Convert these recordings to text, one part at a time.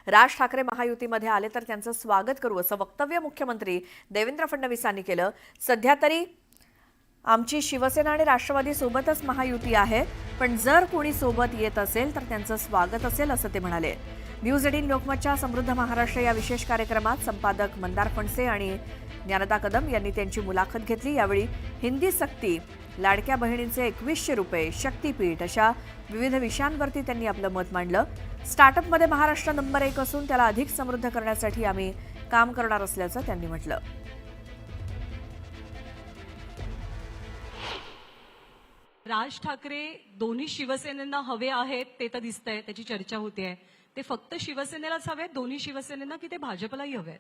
राज ठाकरे महायुतीमध्ये आले तर त्यांचं स्वागत करू असं वक्तव्य मुख्यमंत्री देवेंद्र फडणवीसांनी केलं। सध्या तरी आमची शिवसेना आणि राष्ट्रवादी सोबतच महायुती आहे, पण जर कोणी सोबत येत असेल तर त्यांचं स्वागत असेल असं ते म्हणाले। न्यूज 18 लोकमतच्या समृद्ध महाराष्ट्र या विशेष कार्यक्रमात संपादक मंदार फणसे आणि ज्ञानदा कदम यांनी त्यांची मुलाखत घेतली। यावेळी हिंदी सक्ती, लाडक्या बहिणींचे 2100 रुपये, शक्तीपीठ अशा विविध विषयांवरती त्यांनी आपलं मत मांडलं। स्टार्टअपमध्ये महाराष्ट्र नंबर 1 असून त्याला अधिक समृद्ध करण्यासाठी आम्ही काम करणार असल्याचं त्यांनी म्हटलं। राज ठाकरे दोन्ही शिवसेनेला हवे आहेत ते तर दिसतंय, त्याची चर्चा होते। ते फक्त शिवसेनेलाच हवे, दोन्ही शिवसेनेला की ते भाजपलाही हवे?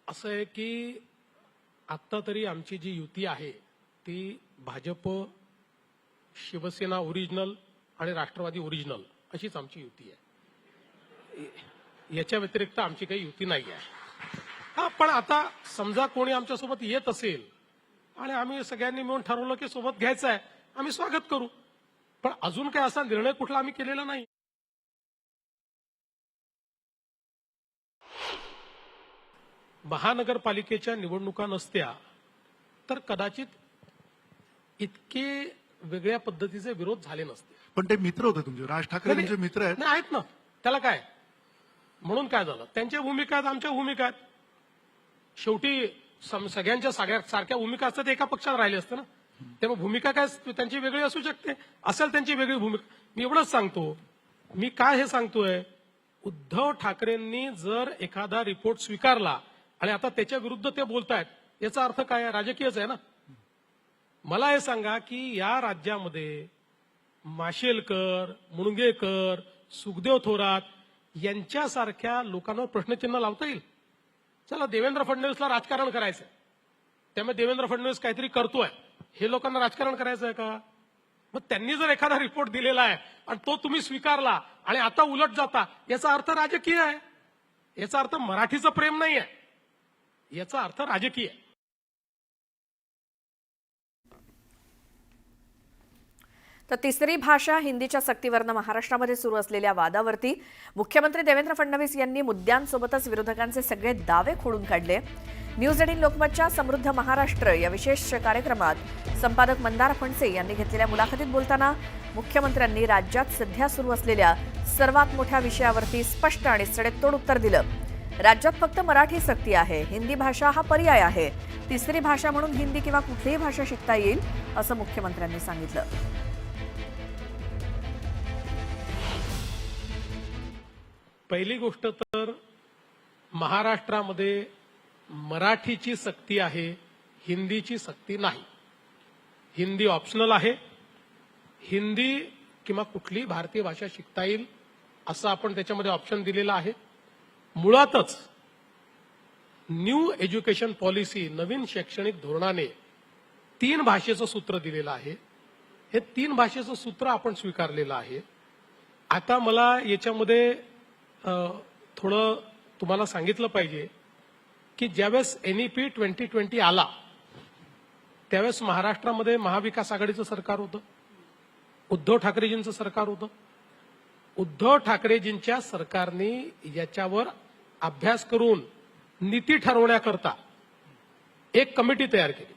असं आहे की आता तरी आमची जी युती आहे ती भाजप, शिवसेना ओरिजिनल आणि राष्ट्रवादी ओरिजिनल अशीच आमची युती आहे। याच्या व्यतिरिक्त आमची काही युती नाही आहे। हा, पण आता समजा कोणी आमच्यासोबत येत असेल आणि आम्ही सगळ्यांनी मिळून ठरवलं की सोबत घ्यायचं आहे, आम्ही स्वागत करू। पण अजून काय असा निर्णय कुठला आम्ही केलेला नाही। महानगरपालिकेच्या निवडणुका नसत्या तर कदाचित इतके वेगळ्या पद्धतीचे विरोध झाले नसते। पण ते मित्र होते तुमचे, राज ठाकरे तुमचे मित्र आहेत? नाही, आहेत ना, त्याला काय, म्हणून काय झालं, त्यांच्या भूमिका आहेत, आमच्या भूमिका आहेत। शेवटी सगळ्यांच्या सारख्या भूमिका असतात एका पक्षात राहिले असते ना, त्यामुळे भूमिका काय त्यांची वेगळी असू शकते, असेल त्यांची वेगळी भूमिका। मी एवढंच सांगतो, मी काय हे सांगतोय, उद्धव ठाकरेंनी जर एखादा रिपोर्ट स्वीकारला आणि आता त्याच्या विरुद्ध ते बोलतायत, याचा अर्थ काय आहे? राजकीयच आहे ना। मला हे सांगा की या राज्यामध्ये माशेलकर, मुणगेकर, सुखदेव थोरात यांच्यासारख्या लोकांवर प्रश्नचिन्ह लावता येईल? चला, देवेंद्र फडणवीसला राजकारण करायचंय, त्यामुळे देवेंद्र फडणवीस काहीतरी करतोय, हे लोकांना राजकारण करायचं आहे का? मग त्यांनी जर एखादा रिपोर्ट दिलेला आहे आणि तो तुम्ही स्वीकारला आणि आता उलट जाता, याचा अर्थ राजकीय आहे, याचा अर्थ मराठीचं प्रेम नाही आहे, याचा अर्थ राजकीय आहे। तर तिसरी भाषा हिंदीच्या सक्तीवरनं महाराष्ट्रामध्ये सुरू असलेल्या वादावरती मुख्यमंत्री देवेंद्र फडणवीस यांनी मुद्द्यांसोबतच विरोधकांचे सगळे दावे खोडून काढले। न्यूज 18 लोकमतच्या समृद्ध महाराष्ट्र या विशेष कार्यक्रमात संपादक मंदार फणसे यांनी घेतलेल्या मुलाखतीत बोलताना मुख्यमंत्र्यांनी राज्यात सध्या सुरू असलेल्या सर्वात मोठ्या विषयावरती स्पष्ट आणि सडेतोड उत्तर दिलं। राज्यात फक्त मराठी सक्ती आहे, हिंदी भाषा हा पर्याय आहे, तिसरी भाषा म्हणून हिंदी किंवा कुठलीही भाषा शिकता येईल असं मुख्यमंत्र्यांनी सांगितलं। पहिली गोष्ट तर महाराष्ट्रामध्ये मराठीची सक्ती आहे, हिंदीची सक्ती नाही। हिंदी ऑप्शनल आहे, हिंदी किंवा कुठलीही भारतीय भाषा शिकता येईल असं आपण त्याच्यामध्ये ऑप्शन दिलेलं आहे। मुळातच न्यू एज्युकेशन पॉलिसी, नवीन शैक्षणिक धोरणाने 3 भाषेचं सूत्र दिलेलं आहे। हे 3 भाषेचं सूत्र आपण स्वीकारलेलं आहे। आता मला याच्यामध्ये थोडं तुम्हाला सांगितलं पाहिजे की ज्यावेळेस NEP 2020 आला त्यावेळेस महाराष्ट्रामध्ये महाविकास आघाडीचं सरकार होतं, उद्धव ठाकरेजींचं सरकार होतं। उद्धव ठाकरेजींच्या सरकारने याच्यावर अभ्यास करून नीती ठरवण्याकरता एक कमिटी तयार केली।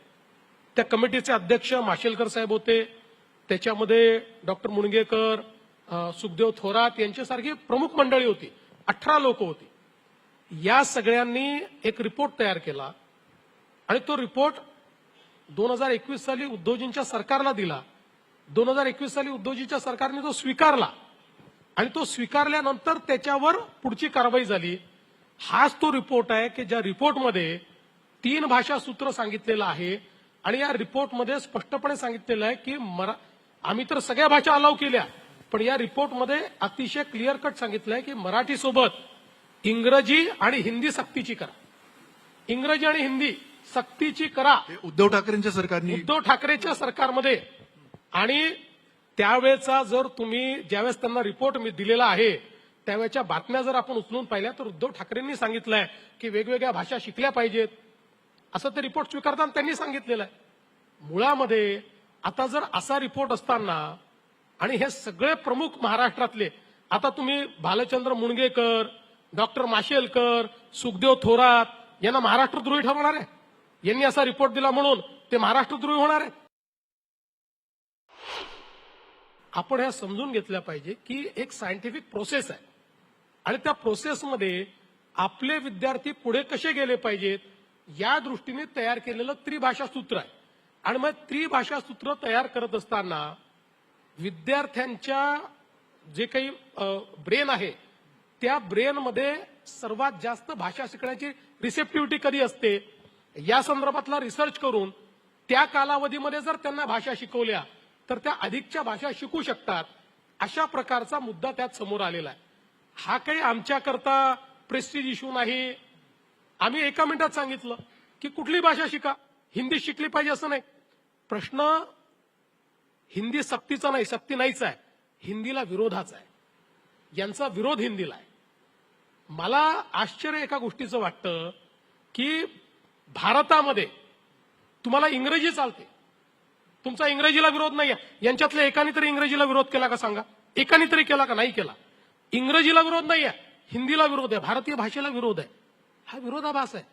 त्या कमिटीचे अध्यक्ष माशेलकर साहेब होते, त्याच्यामध्ये डॉक्टर मुणगेकर, सुखदेव थोरात यांच्यासारखी प्रमुख मंडळी होती, 18 लोक होती। या सगळ्यांनी एक रिपोर्ट तयार केला आणि तो रिपोर्ट 2021 साली उद्धवजींच्या सरकारला दिला। 2021 साली उद्धवजींच्या सरकारने तो स्वीकारला आणि तो स्वीकारल्यानंतर त्याच्यावर पुढची कारवाई झाली। हाच तो रिपोर्ट आहे की ज्या रिपोर्टमध्ये 3 भाषा सूत्र सांगितलेलं आहे आणि या रिपोर्टमध्ये स्पष्टपणे सांगितलेलं आहे की आम्ही तर सगळ्या भाषा अलाव केल्या, पण या रिपोर्टमध्ये अतिशय क्लिअर कट सांगितलंय की मराठी सोबत इंग्रजी आणि हिंदी सक्तीची करा, इंग्रजी आणि हिंदी सक्तीची करा। उद्धव ठाकरेंच्या सरकारने, उद्धव ठाकरेच्या सरकारमध्ये, आणि त्यावेळेचा जर तुम्ही ज्यावेळेस त्यांना रिपोर्ट मी दिलेला आहे त्यावेळेच्या बातम्या जर आपण उचलून पाहिल्या तर उद्धव ठाकरेंनी सांगितलंय की वेगवेगळ्या भाषा शिकल्या पाहिजेत, असं ते रिपोर्ट स्वीकारताना त्यांनी सांगितलेलं आहे। मुळामध्ये आता जर असा रिपोर्ट असताना आणि हे सगळे प्रमुख महाराष्ट्रातले आता तुम्ही भालचंद्र मुणगेकर, डॉक्टर माशेलकर, सुखदेव थोरात यांना महाराष्ट्रद्रोही ठरवणार आहे? यांनी असा रिपोर्ट दिला म्हणून ते महाराष्ट्रद्रोही होणार आहे? आपण हे समजून घेतलं पाहिजे की एक सायंटिफिक प्रोसेस आहे आणि त्या प्रोसेसमध्ये आपले विद्यार्थी पुढे कसे गेले पाहिजेत या दृष्टीने तयार केलेलं त्रिभाषा सूत्र आहे. आणि मग त्रिभाषा सूत्र तयार करत असताना विद्यार्थ्यांच्या जे काही ब्रेन आहे त्या ब्रेनमध्ये सर्वात जास्त भाषा शिकण्याची रिसेप्टिव्हिटी कधी असते या संदर्भातला रिसर्च करून त्या कालावधीमध्ये जर त्यांना भाषा शिकवल्या तर त्या अधिकच्या भाषा शिकू शकतात. अशा प्रकारचा मुद्दा त्यात समोर आलेला आहे. हा काही आमच्याकरता प्रेस्टिज इश्यू नाही. आम्ही एका मिनिटात सांगितलं की कुठली भाषा शिका, हिंदी शिकली पाहिजे असं नाही. प्रश्न हिंदी सक्तीचा नाही, सक्ती नाहीच आहे, हिंदीला विरोधाचा आहे. यांचा विरोध हिंदीला आहे. मला आश्चर्य एका गोष्टीचं वाटतं की भारतामध्ये तुम्हाला इंग्रजी चालते, तुमचा इंग्रजीला विरोध नाही आहे. यांच्यातल्या एकाने तरी इंग्रजीला विरोध केला का सांगा? एकाने तरी केला का? नाही केला. इंग्रजीला विरोध नाही आहे, हिंदीला विरोध आहे, भारतीय भाषेला विरोध आहे. हा विरोधाभास आहे.